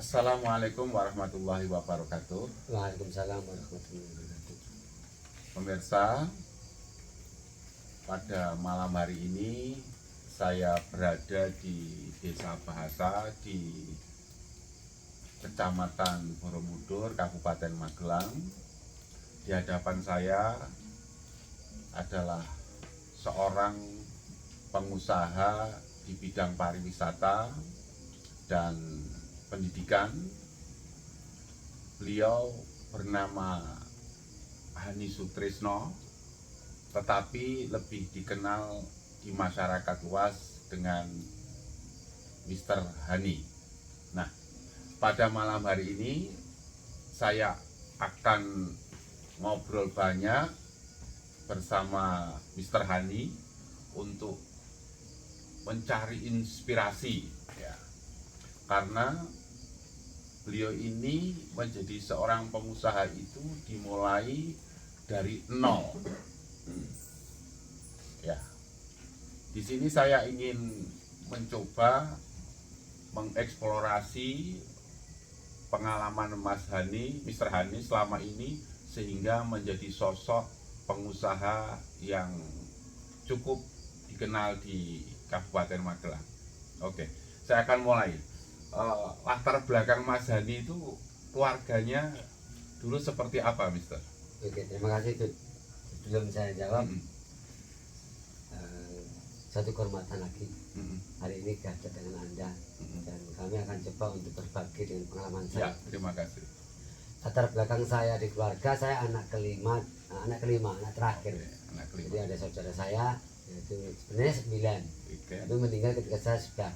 Assalamualaikum warahmatullahi wabarakatuh. Waalaikumsalam warahmatullahi wabarakatuh. Pemirsa, pada malam hari ini saya berada di Desa Bahasa di Kecamatan Borobudur, Kabupaten Magelang. Di hadapan saya adalah seorang pengusaha di bidang pariwisata dan pendidikan. Beliau bernama Hani Sutrisno, tetapi lebih dikenal di masyarakat luas dengan Mr. Hani. Nah, pada malam hari ini saya akan ngobrol banyak bersama Mr. Hani untuk mencari inspirasi, ya, karena beliau ini menjadi seorang pengusaha itu dimulai dari nol. Ya, di sini saya ingin mencoba mengeksplorasi pengalaman Mas Hani, Mr. Hani selama ini sehingga menjadi sosok pengusaha yang cukup dikenal di Kabupaten Magelang. Oke, saya akan mulai. Latar belakang Mas Hani itu keluarganya dulu seperti apa, Mister? Oke, terima kasih. Sebelum saya jawab, satu kehormatan lagi. Hari ini gabung dengan Anda dan kami akan coba untuk berbagi dengan pengalaman Ya, saya. terima kasih. Latar belakang saya di keluarga, saya anak kelima, anak terakhir. Oke, anak Jadi kelima. ada saudara saya, yaitu sebenarnya 9, Oke. tapi meninggal ketika saya sudah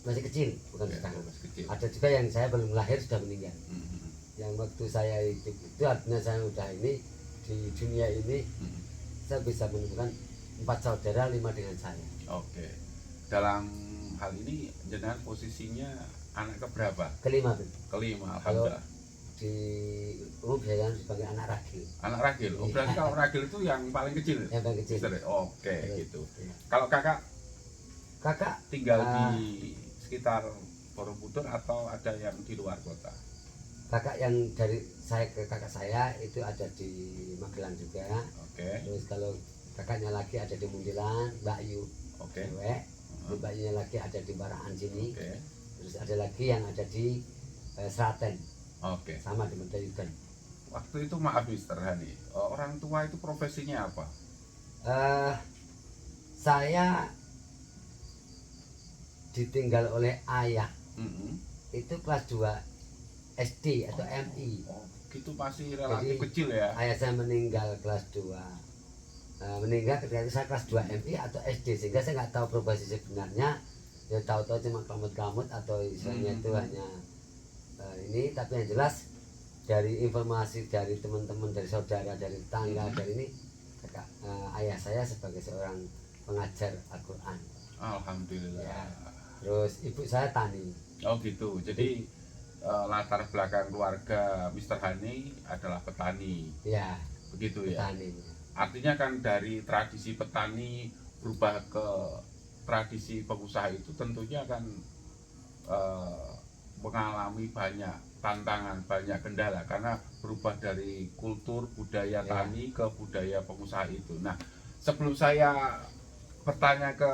masih kecil, bukan Ya, sekarang. masih kecil. Ada juga yang saya belum lahir sudah meninggal. Mhm. Yang waktu saya hidup itu artinya saya udah ini di dunia ini, Mhm. saya bisa menemukan 4 saudara, 5 dengan saya. Oke. Dalam hal ini jenengan posisinya anak keberapa? Kelima, Bu. Kelima, Kalau alhamdulillah. di umum saya sebagai anak ragil. Anak ragil. Oh, berarti kalau ragil itu yang paling kecil. Yang paling kecil. Mister? Oke, Terus, gitu. ya. Kalau kakak Kakak tinggal di sekitar Borobudur atau ada yang di luar kota? kakak yang dari saya ke kakak saya itu ada di Magelang juga. Oke. Terus kalau kakaknya lagi ada di Mundilan, Mbak Yu, Oke. cewek. Terus Mbak Yunya lagi ada di Barahan sini. Oke. Terus ada lagi yang ada di Seraten, Oke. sama di Mentayudan. Waktu itu maaf Mister Hani, orang tua itu profesinya apa? Saya ditinggal oleh ayah Mhm. itu kelas 2 SD atau MI. Oh, gitu masih relatif Jadi, kecil ya? Ayah saya meninggal kelas 2. Meninggal ketika itu saya kelas 2 MI atau SD, sehingga saya nggak tahu profesi sebenarnya. Ya tahu-tahu cuma kamut-kamut atau istilahnya itu hanya ini. Tapi yang jelas dari informasi dari teman-teman, dari saudara, dari tetangga, dari ini ayah saya sebagai seorang pengajar Al-Quran. Alhamdulillah. Ya. Terus ibu saya tani. Oh gitu. Jadi latar belakang keluarga Mister Hani adalah petani. Ya, Begitu ya. petani. Artinya kan dari tradisi petani berubah ke tradisi pengusaha itu tentunya akan mengalami banyak tantangan, banyak kendala karena berubah dari kultur budaya tani ke budaya pengusaha itu. Nah, sebelum saya bertanya ke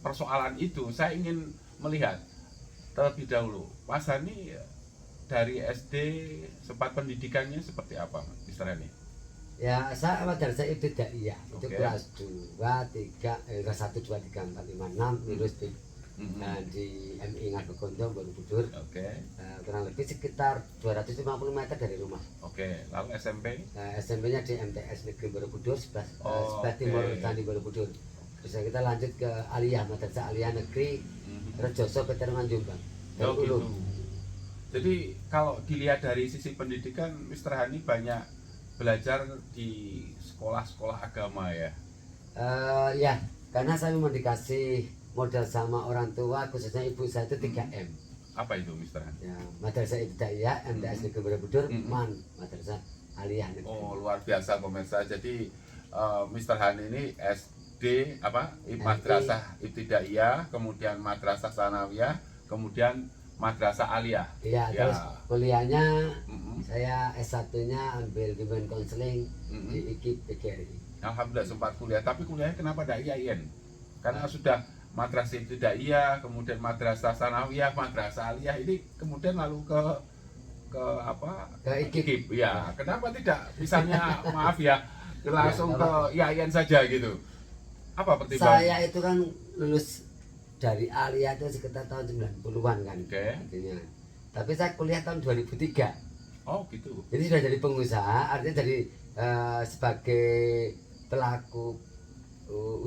persoalan itu, saya ingin melihat terlebih dahulu, Mas Hani dari SD sempat pendidikannya seperti apa, Mister Hani? Ya, saya madrasah ibtidaiyah itu Oke. kelas 2, 3, kelas 1, 2, 3, 4, 5, 6 lulus di di MI Ngagogondo, Borobudur. Oke. Kurang lebih sekitar 250 meter dari rumah. Oke, lalu SMP? SMP-nya di MTS Negeri Borobudur, sebelah Oke. timur Candi Borobudur. Terus kita lanjut ke Aliyah, Madrasah Aliyah Negeri Rejoso, Peterman, Jombang. Oh Darul gitu. Ulum. Jadi kalau dilihat dari sisi pendidikan, Mister Hani banyak belajar di sekolah-sekolah agama ya. Ya, karena saya memang dikasih modal sama orang tua, khususnya ibu saya itu 3M. Apa itu Mister Han? Ya, Madrasah Ibtidaiyah MTS Negeri Borobudur, MAN, Madrasah Aliyah Negeri. Oh luar biasa pemirsa. Jadi Mister Han ini SD apa? Madrasah Ibtidaiyah, kemudian Madrasah Sanawiyah, kemudian madrasah aliyah. Iya, Ya. terus kuliahnya Mm-mm. saya S1-nya ambil bimbingan konseling Mm-mm. di IKIP PGRI. Alhamdulillah sempat kuliah, tapi kuliahnya kenapa tidak IAIN? Karena sudah madrasah ibtidaiyah, kemudian madrasah sanawiyah, madrasah aliyah, ini kemudian lalu ke apa? Ke IKIP. Ya, kenapa tidak misalnya maaf ya, langsung ke IAIN saja gitu? Apa pertimbangan? Saya itu kan lulus dari aliyah itu sekitar tahun 90-an kan. Oke. Artinya. Tapi saya kuliah tahun 2003. Oh gitu. Jadi sudah jadi pengusaha, artinya jadi sebagai pelaku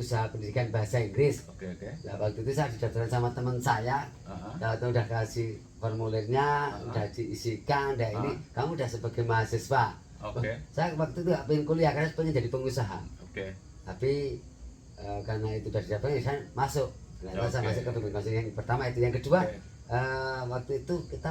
usaha pendidikan bahasa Inggris. Oke. Nah, waktu itu saya didaftarkan sama teman saya. Aha. Kalau udah kasih formulirnya, udah diisikan, udah ini, kamu udah sebagai mahasiswa. Oke. Saya waktu itu gak pengen kuliah karena pengen jadi pengusaha. Oke. Tapi karena itu udah didaftarkan, saya masuk. Ternyata saya Oke. masuk ke bimbingan konseling yang pertama itu. Yang kedua, Oke. waktu itu kita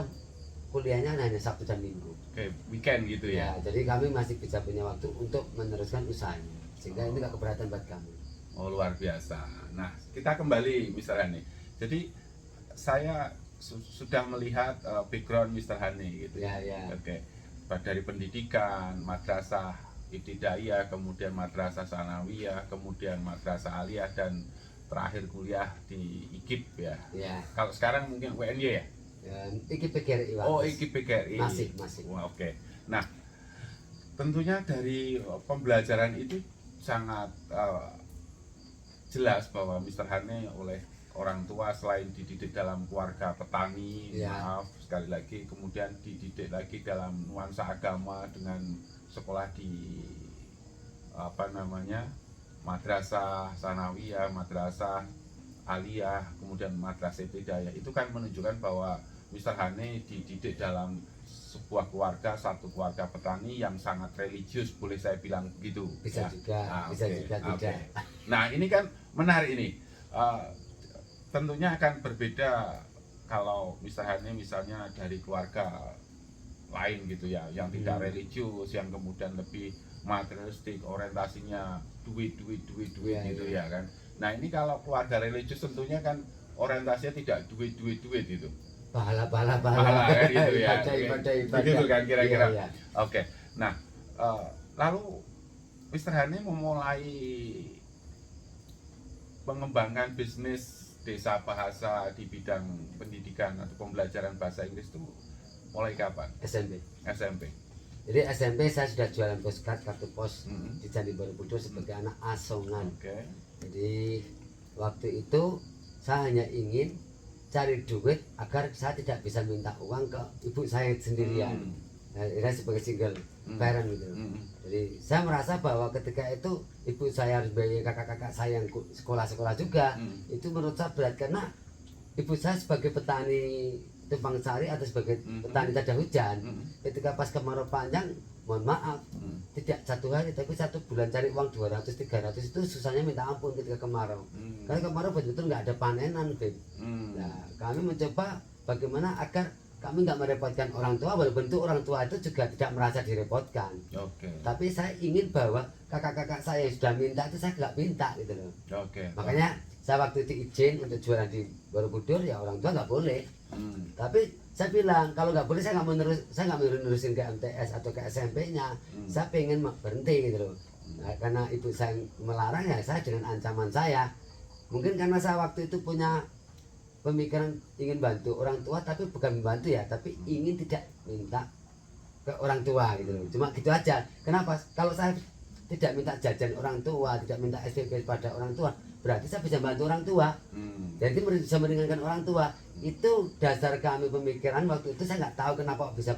kuliahnya hanya Sabtu dan Minggu. Oke, weekend gitu ya. Ya, jadi kami masih bisa punya waktu untuk meneruskan usahanya. Sehingga ini gak keberatan buat kami. Oh luar biasa. Nah kita kembali misalnya nih. Jadi saya sudah melihat background Mr. Hani gitu. Ya, ya. Oke. Dari pendidikan, madrasah ibtidaiyah, kemudian madrasah sanawiyah, kemudian madrasah aliyah dan terakhir kuliah di IKIP ya. Ya. Kalau sekarang mungkin UNY ya. Iki PGRI. Oh IKIP PGRI. Masih. Wah oke. Nah tentunya dari pembelajaran itu sangat jelas bahwa Mr. Hane oleh orang tua selain dididik dalam keluarga petani, Ya. maaf sekali lagi, kemudian dididik lagi dalam nuansa agama dengan sekolah di apa namanya madrasah sanawiyah, madrasah aliyah, kemudian madrasah ibtidaiyah. Itu kan menunjukkan bahwa Mr. Hane dididik dalam sebuah keluarga, satu keluarga petani yang sangat religius, boleh saya bilang begitu. Bisa ya? juga, bisa oke, juga oke. tidak. Nah ini kan menarik ini. Tentunya akan berbeda kalau Mr. Hane misalnya dari keluarga lain gitu ya, yang tidak religius, yang kemudian lebih materialistik, orientasinya duit Ya, gitu ya. ya kan. Nah ini kalau keluarga religius tentunya kan orientasinya tidak duit gitu. Pahala Pahala kan gitu ya. ibadah. Begitu kan kira-kira. Iya, iya. Oke. Nah, lalu Mr. Hani memulai mengembangkan bisnis desa bahasa di bidang pendidikan atau pembelajaran bahasa Inggris itu mulai kapan? SMP. SMP. Jadi SMP saya sudah jualan postcard, kartu pos Mm-mm. di Candi Borobudur sebagai anak asongan. Oke. Jadi waktu itu saya hanya ingin cari duit agar saya tidak bisa minta uang ke ibu saya sendirian. Saya sebagai single parent gitu. Jadi saya merasa bahwa ketika itu ibu saya harus bayar kakak-kakak saya yang sekolah-sekolah juga. Itu menurut saya berat karena ibu saya sebagai petani tumpang sari atau sebagai petani tada hujan, ketika pas kemarau panjang, mohon maaf, tidak satu hari tapi satu bulan cari uang 200-300 itu susahnya minta ampun ketika kemarau. Karena kemarau betul-betul nggak ada panenan, Beb. Nah, kami mencoba bagaimana agar kami nggak merepotkan orang tua, walaupun itu orang tua itu juga tidak merasa direpotkan. Oke. Tapi saya ingin bahwa kakak-kakak saya yang sudah minta itu saya nggak minta gitu loh. Oke. Makanya saya waktu itu izin untuk jualan di Borobudur, ya orang tua nggak boleh. Tapi saya bilang kalau nggak boleh saya nggak mau nerusin ke MTS atau ke SMP-nya. Saya pengen berhenti gitu loh. Nah, karena ibu saya melarang ya saya dengan ancaman saya. Mungkin karena saya waktu itu punya pemikiran ingin bantu orang tua, tapi bukan membantu ya, tapi ingin tidak minta ke orang tua gitu loh. Cuma gitu aja. Kenapa? Kalau saya tidak minta jajan orang tua, tidak minta SPP pada orang tua, berarti saya bisa bantu orang tua. Jadi bisa meringankan orang tua. Itu dasar kami pemikiran waktu itu. Saya nggak tahu kenapa bisa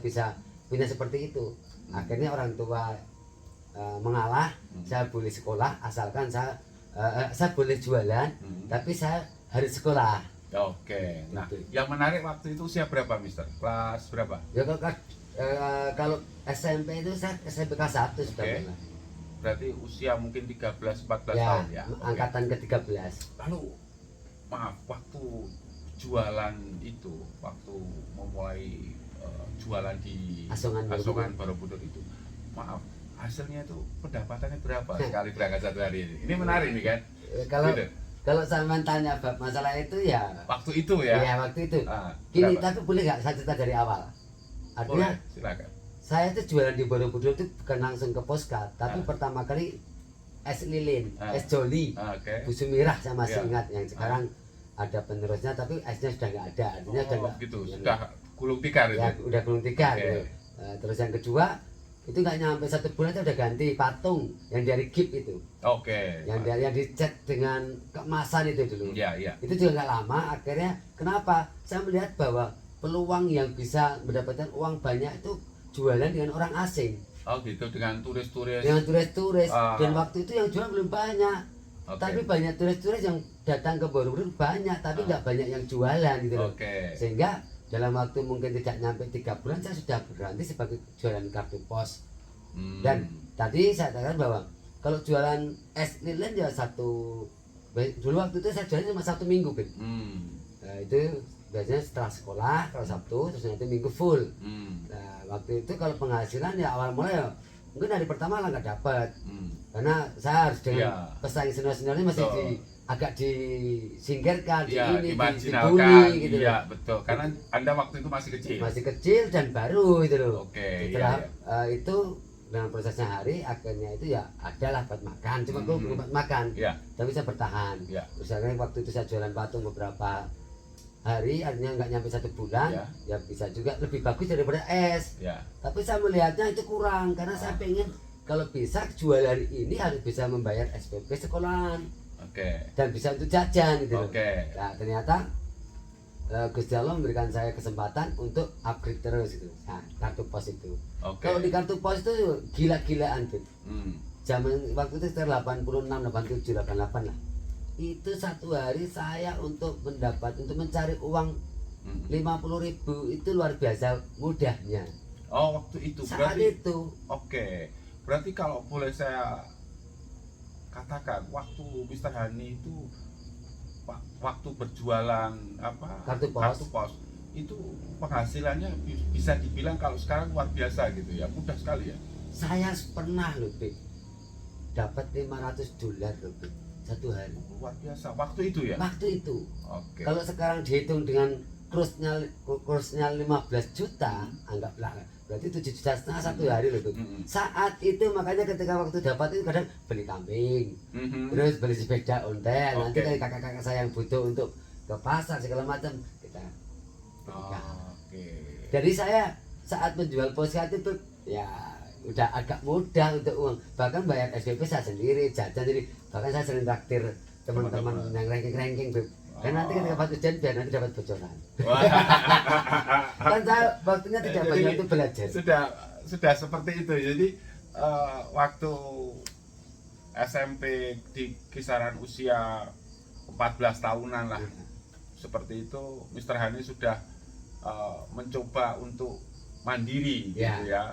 punya seperti itu. Akhirnya orang tua mengalah. Saya boleh sekolah asalkan saya boleh jualan, tapi saya harus sekolah. Oke. Nah, Gitu. yang menarik waktu itu usia berapa, Mister? Kelas berapa? Ya kalau SMP itu saya SMP kelas 1 sudah Oke. mulai. Berarti usia mungkin 13-14 Ya, tahun ya. Oke. angkatan ke-13. Lalu maaf, waktu jualan itu, waktu memulai jualan di Asongan Borobudur itu, maaf, hasilnya itu pendapatannya berapa sekali berangkat satu hari ini? Ini menarik nih kan? Kalau Gitu. kalau sampean tanya bab masalah itu ya Waktu itu ya. ya waktu itu. Ah, Gini, berapa? tapi boleh nggak saya cerita dari awal? Artinya Boleh, silakan. saya itu jualan di Borobudur itu bukan langsung ke Poskat, tapi Ah. pertama kali es lilin, Ah. es joli, Oke. busu mirah saya masih Iya. ingat, yang sekarang ada penerusnya tapi esnya sudah nggak ada, artinya sudah Oh, nggak gitu. yang- Sudah gulung tikar itu. ya udah gulung tikar Oke. gitu. Terus yang kedua itu nggak nyampe 1 bulan itu udah ganti patung yang dari GIP itu, Oke. yang dicat dengan keemasan itu dulu. Iya, iya. Itu juga nggak lama, akhirnya kenapa saya melihat bahwa peluang yang bisa mendapatkan uang banyak itu jualan dengan orang asing, Oh, gitu, dengan turis-turis. dengan turis-turis. Ah. Dan waktu itu yang jual belum banyak, Oke. tapi banyak turis-turis yang datang ke Borobudur banyak, tapi Ah. nggak banyak yang jualan gitu loh. Oke. Sehingga dalam waktu mungkin tidak nyampe 3 bulan saya sudah berhenti sebagai jualan kartu pos. Hmm. Dan tadi saya katakan bahwa kalau jualan es lilin ya dulu waktu itu saya jualnya cuma 1 minggu, Ben. Hmm. Nah, itu biasanya setelah sekolah kalau Sabtu, terus nanti minggu full. Hmm. Nah, waktu itu kalau penghasilan ya awal mulai ya mungkin hari pertama lah nggak dapat, Hmm. karena saya harus dengan Iya. pesaing senior-seniornya masih Betul. agak disingkirkan, Iya, dibully dimajinalkan. gitu loh. Iya, betul. Karena Anda waktu itu masih kecil. Masih kecil dan baru itu loh. Oke, Setelah iya, itu dengan prosesnya hari akhirnya itu ya adalah buat makan, cuma Hmm. gue belum buat makan, Iya. tapi saya bertahan. Iya. Terus akhirnya waktu itu saya jualan patung beberapa hari, artinya nggak nyampe 1 bulan, Iya. ya bisa juga lebih bagus daripada es. Iya. Tapi saya melihatnya itu kurang karena saya pengen kalau bisa jualan ini harus bisa membayar SPP sekolahan Oke. dan bisa untuk jajan gitu loh. Oke. Nah ternyata Gusti Allah memberikan saya kesempatan untuk upgrade terus gitu. Nah, kartu pos itu. Oke. Kalau di kartu pos itu gila-gilaan tuh. Hmm. Zaman waktu itu sekitar 86, 87, 88 lah. Itu 1 hari saya untuk mencari uang Hmm. 50.000 itu luar biasa mudahnya. Oh, waktu itu Saat berarti. itu Oke. Berarti kalau boleh saya katakan waktu Mr. Hani itu waktu berjualan apa Kartu pos. itu penghasilannya bisa dibilang kalau sekarang luar biasa gitu ya, mudah sekali ya. saya pernah loh, Bik, dapat $500 loh, Bik, 1 hari. Luar biasa waktu itu ya. Waktu itu. Oke. Kalau sekarang dihitung dengan kursnya 15 juta, anggaplah berarti 7,5 juta 1 hari loh, Bik. Mm-mm. Saat itu makanya ketika waktu dapat itu kadang beli kambing, Mhm. terus beli sepeda ontel. Nanti Oke. kalau kakak-kakak saya yang butuh untuk ke pasar segala macam kita berikan. Oke. Jadi saya saat menjual postcard itu ya udah agak mudah untuk uang. Bahkan bayar SPP saya sendiri, jajan sendiri. Bahkan saya sering traktir teman-teman Teman-teman. yang ranking-ranking, Beb. Dan nanti ketika pas ujian biar nanti dapat bocoran. Wah. Kan saya waktunya tidak Jadi, banyak untuk belajar. sudah seperti itu. Jadi waktu SMP di kisaran usia 14 tahunan lah, seperti itu Mr. Hani sudah mencoba untuk mandiri Ya. gitu ya,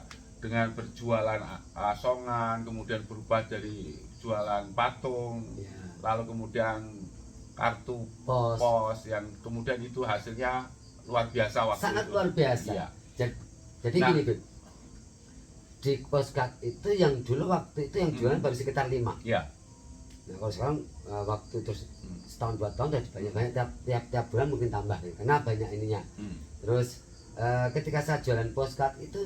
dengan berjualan asongan, kemudian berubah dari jualan patung, Ya, lalu kemudian kartu pos. pos yang kemudian itu hasilnya luar biasa waktu Sangat itu. luar biasa. Iya. Jadi Nah. gini, Beb. Di postcard itu yang dulu waktu itu yang jualan baru sekitar 5. Iya. Nah, kalau sekarang waktu terus Hmm. setahun 2 tahun udah banyak tiap bulan mungkin tambah nih, karena banyak ininya. Hmm. Terus ketika saya jualan postcard itu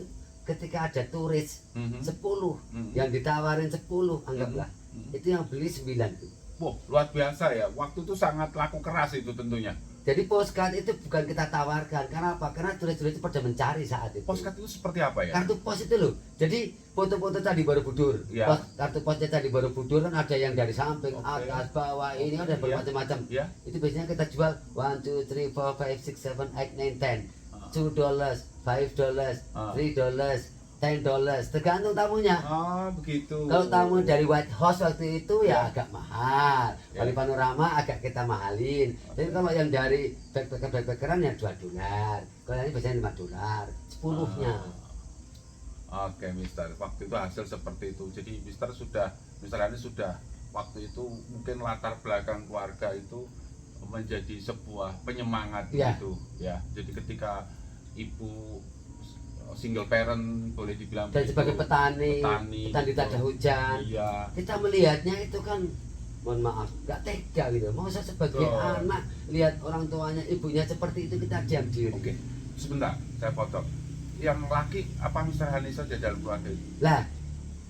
ketika ada turis Mhm. 10 Mhm. yang ditawarin 10 anggaplah, Mhm. itu yang beli 9 tuh. Wah, luar biasa ya. Waktu itu sangat laku keras itu tentunya. Jadi postcard itu bukan kita tawarkan, karena apa? Karena turis-turis itu pada mencari saat itu. Postcard itu seperti apa ya? Kartu pos itu loh. Jadi foto-foto Candi Borobudur. Ya. Kartu posnya Candi Borobudur kan ada yang dari samping, Oke. atas, bawah, ini ada Iya. bermacam-macam. Ya. Itu biasanya kita jual 1, 2, 3, 4, 5, 6, 7, 8, 9, 10. Ah. $2, $5, Ah. $3, $10, tergantung tamunya. Ah, begitu. Kalau tamu dari White House waktu itu ya Ya. agak mahal. Ya. Dari Panorama agak kita mahalin. Tapi kalau yang dari backpackeran ya $2. Kalau ini biasanya $5, 10-nya. Oke, Mister. Waktu itu hasil seperti itu. Jadi Mister Hani sudah waktu itu mungkin latar belakang keluarga itu menjadi sebuah penyemangat Ya. gitu ya. Jadi ketika ibu single parent boleh dibilang Dan begitu, sebagai petani petani tak ada gitu. hujan. Iya. Kita melihatnya itu kan mohon maaf, nggak tega gitu. Mau saya sebagai anak lihat orang tuanya, ibunya seperti itu kita diam diri. Oke, sebentar, saya potong. Yang laki apa Mr. Hani saja dalam keluarga itu? Lah,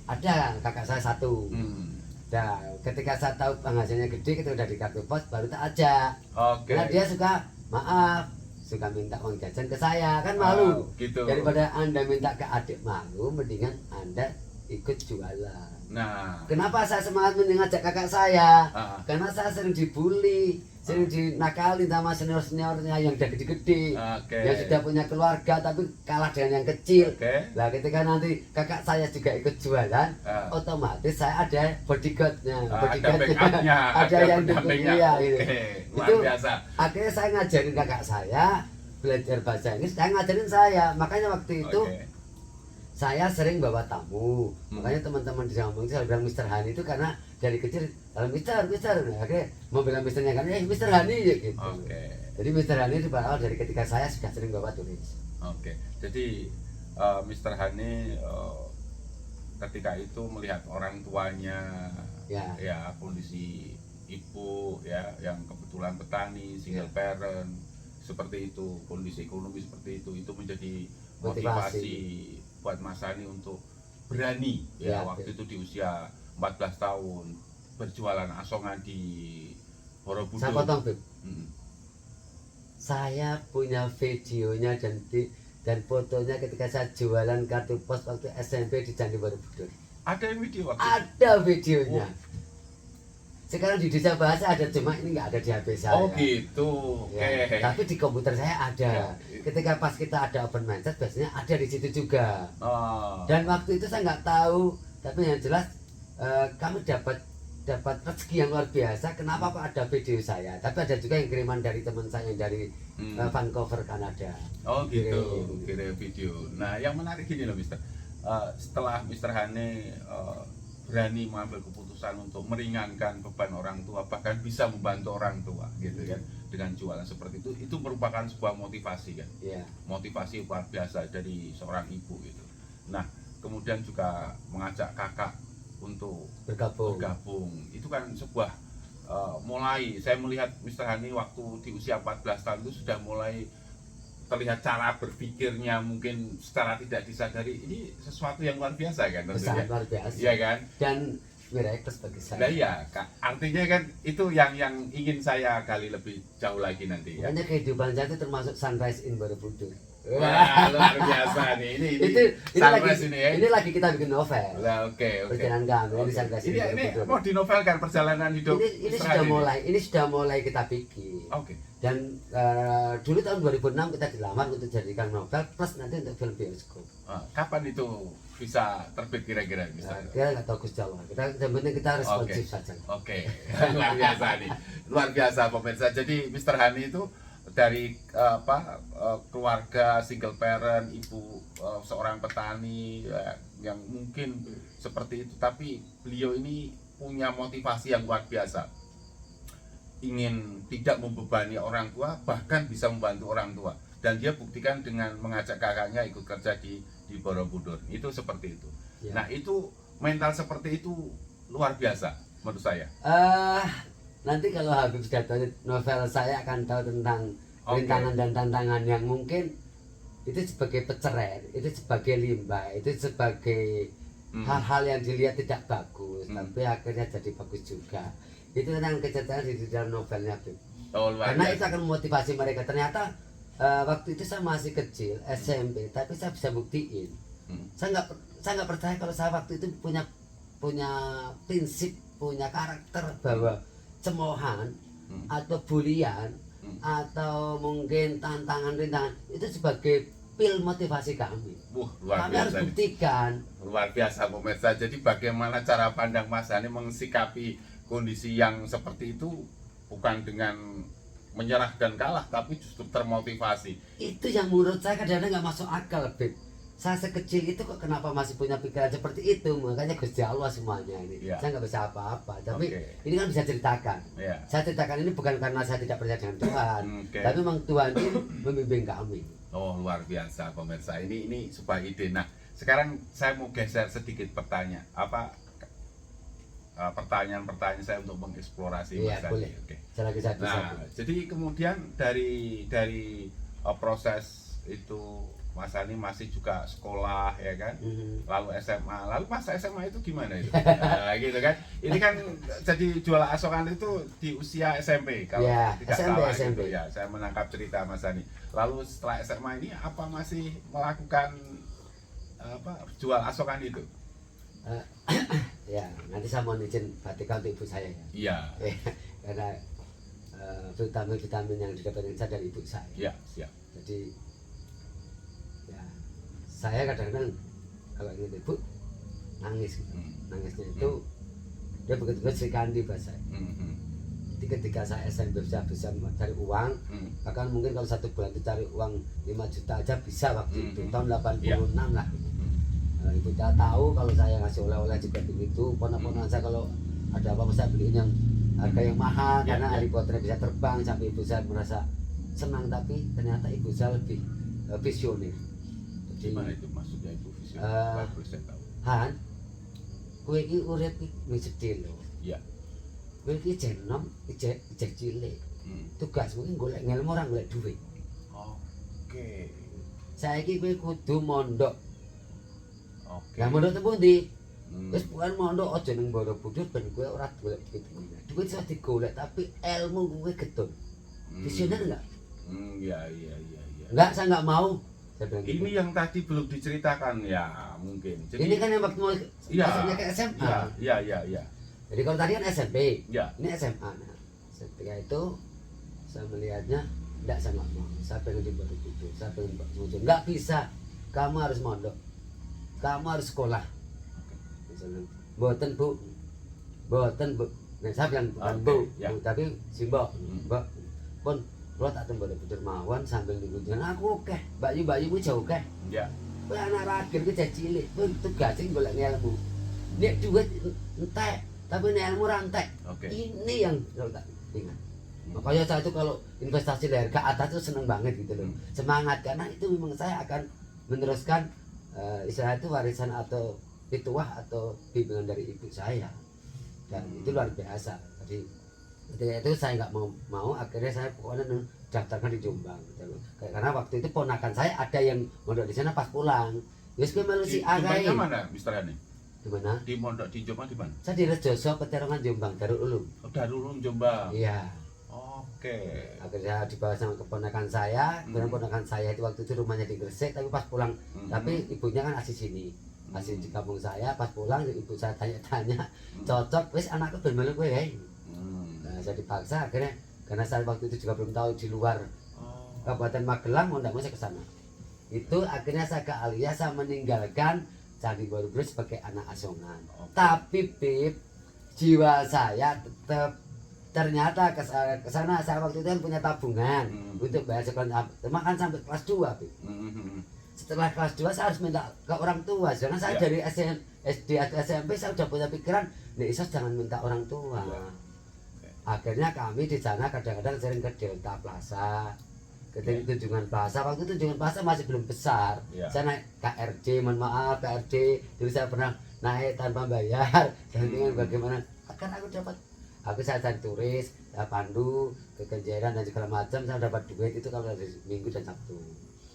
ada kakak saya satu. Hmm. Nah, ketika saya tahu penghasilannya gede, kita udah di kartu pos, baru tak ajak. Oke. Karena dia suka maaf, suka minta uang jajan ke saya, kan malu. Gitu. Daripada Anda minta ke adik malu, mendingan Anda ikut jualan. Nah, Kenapa saya semangat mengajak kakak saya? ah, Karena saya sering dibully, sering dinakalin sama senior-seniornya yang udah gede-gede, oke. yang sudah punya keluarga tapi kalah dengan yang kecil. Oke. Nah, ketika nanti kakak saya juga ikut jualan, Ah. otomatis saya ada bodyguardnya, Ada backupnya, ada yang dukung pendampingnya. dia. Gitu. Oke, luar Itu biasa. akhirnya saya ngajarin kakak saya belajar bahasa Inggris, saya ngajarin saya. Makanya waktu itu Oke. saya sering bawa tamu. Makanya teman-teman di kampung itu selalu bilang Mr. Hani itu karena dari kecil kalau Mister, nah, akhirnya mau bilang Misternya kan, Mr. Hani ya gitu. Oke. Jadi Mr. Hani itu berawal dari ketika saya sudah sering bawa turis. Oke. Jadi Mr. Hani ketika itu melihat orang tuanya Ya. ya kondisi ibu ya yang kebetulan petani, single parent seperti itu, kondisi ekonomi seperti itu menjadi motivasi buat Mas Hani untuk berani ya, Ya, waktu itu di usia 14 tahun berjualan asongan di Borobudur. Saya potong, Beb. Mm. Saya punya videonya dan fotonya ketika saya jualan kartu pos waktu SMP di Candi Borobudur. Ada yang video waktu itu? Ada videonya. Sekarang di desa bahasa ada, cuma ini nggak ada di HP saya. Oh gitu. Oke. Ya, tapi di komputer saya ada. Ya. Ketika pas kita ada open mindset biasanya ada di situ juga. Oh. Dan waktu itu saya nggak tahu, tapi yang jelas kami dapat rezeki yang luar biasa. Kenapa kok ada video saya? Tapi ada juga yang kiriman dari teman saya yang dari Vancouver, Kanada. Oh gitu, kirim video. Nah yang menarik gini loh Mister, setelah Mister Hani berani mengambil keputusan untuk meringankan beban orang tua, bahkan bisa membantu orang tua gitu kan dengan jualan seperti itu merupakan sebuah motivasi kan, Iya. motivasi luar biasa dari seorang ibu gitu. Nah kemudian juga mengajak kakak untuk bergabung, itu kan sebuah mulai saya melihat Mister Hani waktu di usia 14 tahun itu sudah mulai terlihat cara berpikirnya mungkin secara tidak disadari ini sesuatu yang luar biasa kan tentunya. Sangat luar biasa. Iya kan? Dan miraculous bagi saya. Nah iya, artinya kan itu yang ingin saya gali lebih jauh lagi nanti ya. Makanya kehidupan saya itu termasuk sunrise in Borobudur. Wah, luar biasa nih. Ini lagi ini ya. Ini lagi kita bikin novel. Lah oke. Perjalanan kami ini sunrise in Ini Borobudur. mau dinovelkan perjalanan hidup. Ini sudah mulai kita bikin. Oke. Dan dulu tahun 2006 kita dilamar untuk jadikan novel plus nanti untuk film bioskop. Kapan itu bisa terbit kira-kira misalnya? Kita nggak tahu Gus Jawa. Kita yang penting kita responsif saja. Oke. Luar biasa nih. Luar biasa pemirsa. Jadi Mr. Hani itu dari keluarga single parent, ibu seorang petani yang mungkin seperti itu, tapi beliau ini punya motivasi yang luar biasa, ingin tidak membebani orang tua, bahkan bisa membantu orang tua, dan dia buktikan dengan mengajak kakaknya ikut kerja di Borobudur, itu seperti itu. Ya. Nah itu mental seperti itu luar biasa menurut saya. Nanti kalau Habib sudah tahu novel saya akan tahu tentang rintangan dan tantangan yang mungkin itu sebagai pecerer, itu sebagai limbah, itu sebagai hal-hal yang dilihat tidak bagus, tapi akhirnya jadi bagus juga. Itu tentang keceritaan di dalam novelnya, Habib. Oh, karena itu akan memotivasi mereka. Ternyata waktu itu saya masih kecil, SMP, tapi saya bisa buktiin. Saya nggak percaya kalau saya waktu itu punya prinsip, punya karakter bahwa cemoohan atau bulian atau mungkin rintangan itu sebagai pil motivasi kami. Luar kami biasa harus buktikan. Luar biasa pemirsa. Jadi bagaimana cara pandang Mas Hani mensikapi kondisi yang seperti itu, bukan dengan menyerah dan kalah, tapi justru termotivasi. Itu yang menurut saya kadang-kadang nggak masuk akal, Beb. Saya sekecil itu kok kenapa masih punya pikiran seperti itu? Makanya Gusti Allah semuanya ini. Ya. Saya nggak bisa apa-apa, tapi ini kan bisa ceritakan. Ya. Saya ceritakan ini bukan karena saya tidak percaya dengan Tuhan, tapi memang Tuhan itu membimbing kami. Oh luar biasa pemirsa. Ini sebuah ide. Nah sekarang saya mau geser sedikit pertanyaan. pertanyaan-pertanyaan saya untuk mengeksplorasi Iya, Mas Dani. boleh. Oke. Selagi saya bisa. Nah, jadi kemudian dari proses itu Mas Dani masih juga sekolah ya kan, lalu SMA, lalu pas SMA itu gimana itu? Nah, gitu kan, ini kan jadi jual asokan itu di usia SMP kalau Ya, tidak SMP, salah SMP. gitu ya, saya menangkap cerita Mas Dani. Lalu setelah SMA ini apa masih melakukan jual asokan itu? Eh, ya, nanti saya mau izin Batika untuk ibu saya ya. Iya, Karena vitamin-vitamin yang didapatkan saya dari ibu saya. iya, siap. Jadi ya saya kadang-kadang kalau ingat ibu nangis gitu. Nangisnya itu dia begitu Sri Kandi bahasa. Jadi ketika saya SMP bisa cari uang, bahkan mungkin kalau 1 bulan itu cari uang 5 juta aja bisa waktu itu tahun 86 lah. Ibu saya tahu kalau saya ngasih oleh-oleh juga begitu. Ponak-ponak saya kalau ada apa-apa saya beliin yang harga yang mahal karena Harry Potter bisa terbang, sampai ibu saya merasa senang. Tapi ternyata ibu saya lebih visioner. Jadi Gimana itu maksudnya itu visioner? Bagus saya tahu. Han, kowe iki urip iki sedih lho. Iya. Kowe iki jenom ijek cilik. Tugasmu iki golek ngelmu ora golek duit. Oke. Saiki kowe kudu mondok. Oke. Lah mondok tempo ndi? Wis bukan mondok aja ning Borobudur ben kowe ora golek duit. Duit iso digolek tapi ilmu kowe getun. Visioner enggak? Iya. Enggak, saya enggak mau. Saya bilang Ini gitu. yang tadi belum diceritakan ya mungkin. Jadi Ini kan yang waktu mau iya, masuknya ke SMA. Iya. Jadi kalau tadi kan SMP, Iya. ini SMA. Nah, ketika itu saya melihatnya enggak, saya enggak mau. Saya pengen di Borobudur, saya pengen muncul. Enggak bisa. Kamu harus mondok. Kamu harus sekolah. Misalnya, boten Bu. Boten Bu. Nah, saya bilang bukan Oke, Bu, ya. Bu, tapi si Mbok. Mbok. Pun kalau tak tembok Borobudur mawon sambil nunggu aku oke. Mbak Yu jauh oke. Iya. Kowe anak ragil ki jek cilik, kowe tugas sing golek ilmu. Nek duit entek, tapi nek ilmu ora entek. Oke. Ini yang kalau tak ingat. Makanya saya itu kalau investasi dari ke atas itu seneng banget gitu loh. Semangat karena itu memang saya akan meneruskan istilah itu warisan atau pituah atau bimbingan dari ibu saya. Dan itu luar biasa. Jadi ketika itu saya nggak mau akhirnya saya pokoknya daftarkan di Jombang gitu loh. Karena waktu itu ponakan saya ada yang mondok di sana pas pulang. Wis kowe melu si Jombangnya Agai. mana, Mister Hani? Di mana? Di mondok di Jombang di mana? Saya di Rejoso, Peterongan Jombang, Darul Ulum. Oh, Darul Ulum Jombang. Iya. Oke. Akhirnya dibawa sama keponakan saya. Kemudian keponakan saya itu waktu itu rumahnya di Gresik, tapi pas pulang, tapi ibunya kan asli sini. Asli di kampung saya. Pas pulang ibu saya tanya-tanya, cocok, wis anakku ben melu kowe kae. Nah, saya dipaksa akhirnya karena saya waktu itu juga belum tahu di luar Kabupaten Magelang, mau saya ke sana. Itu akhirnya saya ke Alia, saya meninggalkan Candi Borobudur sebagai anak asuhan. Tapi Pip, jiwa saya tetap ternyata ke sana saya waktu itu kan punya tabungan untuk bayar sekolah, kan sampai kelas 2 Pip. Setelah kelas 2 saya harus minta ke orang tua, karena saya dari SD atau SMP saya sudah punya pikiran, nih Isos jangan minta orang tua. Akhirnya kami di sana kadang-kadang sering ke Delta Plaza, ke Tunjungan Plaza. Waktu itu Tunjungan Plaza masih belum besar. Saya naik KRJ, mohon maaf KRJ, dulu saya pernah naik tanpa bayar. Dengan bagaimana? Karena aku saya cari turis, saya pandu ke Kenjeran dan segala macam, saya dapat duit itu kalau dari Minggu dan Sabtu.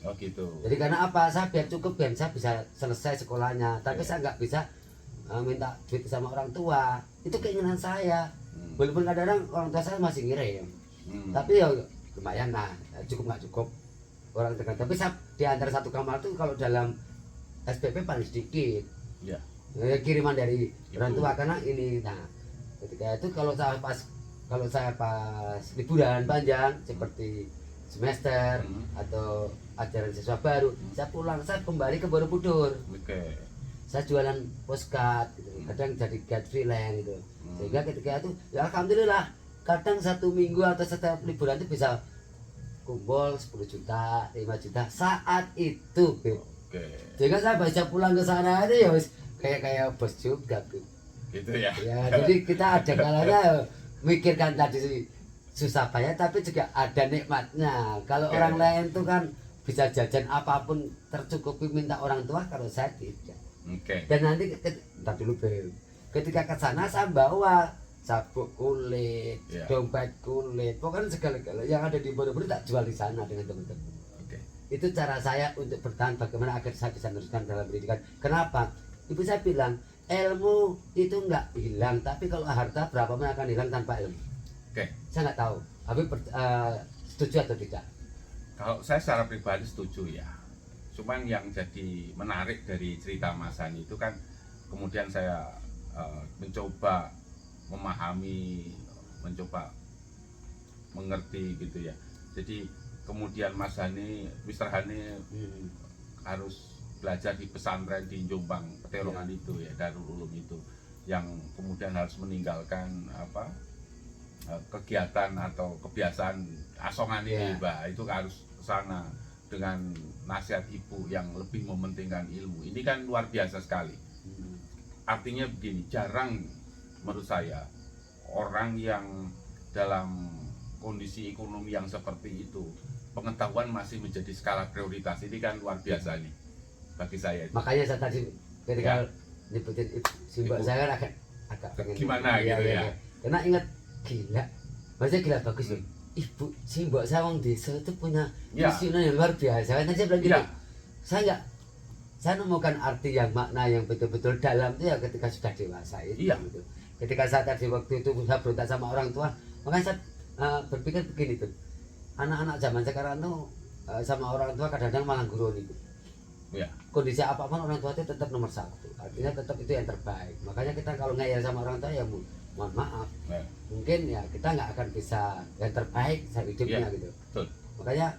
Oh gitu. Jadi karena apa? Saya biar cukup, biar saya bisa selesai sekolahnya. Tapi saya nggak bisa minta duit sama orang tua. Itu keinginan saya. Walaupun kadang-kadang orang tua saya masih ngirim. Tapi ya lumayan lah, cukup nggak cukup orang dekat. Tapi saya di antara satu kamar itu kalau dalam SPP paling sedikit. Ya. Kiriman dari orang tua karena ini. Nah, ketika itu kalau saya pas liburan panjang seperti semester atau ajaran siswa baru, saya pulang, saya kembali ke Borobudur. Saya jualan postcard gitu. Kadang jadi guide freelance gitu. Sehingga ketika itu ya alhamdulillah kadang 1 minggu atau setiap liburan itu bisa kumpul 10 juta, 5 juta saat itu, Beb. Sehingga saya baca pulang ke sana itu ya wis kayak bos juga, Beb. Gitu ya. Ya, jadi kita ada kalanya mikirkan tadi susah bayar tapi juga ada nikmatnya. Kalau orang lain tuh kan bisa jajan apapun tercukupi minta orang tua, kalau saya tidak. Dan nanti entar dulu Beb. Ketika ke sana saya bawa sabuk kulit, Ya. dompet kulit, pokoknya segala-gala yang ada di Borobudur tak jual di sana dengan teman-teman. Oke. Itu cara saya untuk bertahan bagaimana agar saya bisa meneruskan dalam pendidikan. Kenapa? Ibu saya bilang ilmu itu nggak hilang, tapi kalau harta berapa pun akan hilang tanpa ilmu. Oke. Saya nggak tahu, tapi setuju atau tidak? Kalau saya secara pribadi setuju ya. Cuman yang jadi menarik dari cerita Mas Hani itu kan kemudian saya mencoba memahami, mencoba mengerti gitu ya. Jadi kemudian Mas Hani, Mr. Hani harus belajar di pesantren di Jombang, Petelongan itu ya, Darul Ulum itu, yang kemudian harus meninggalkan kegiatan atau kebiasaan asongan ini, Mbak. Itu harus ke sana dengan nasihat ibu yang lebih mementingkan ilmu. Ini kan luar biasa sekali. Artinya begini, jarang menurut saya orang yang dalam kondisi ekonomi yang seperti itu pengetahuan masih menjadi skala prioritas. Ini kan luar biasa nih bagi saya. Makanya saya tadi ketika nyebutin simbol saya kan agak pengen gimana gitu ya. Karena ingat gila, maksudnya gila bagus loh. Ibu simbol saya orang desa itu punya visioner yang luar biasa. Kan saya bilang gitu. Saya nemukan arti yang makna yang betul-betul dalam itu ya ketika sudah dewasa itu. Gitu. Ketika saya tadi waktu itu saya berontak sama orang tua, makanya saya berpikir begini tuh. Anak-anak zaman sekarang tuh sama orang tua kadang-kadang malah guru gitu. Kondisi apapun orang tua itu tetap nomor satu. Artinya tetap itu yang terbaik. Makanya kita kalau ngeyel sama orang tua ya mohon maaf. Mungkin ya kita nggak akan bisa yang terbaik saat hidupnya gitu. Betul. Makanya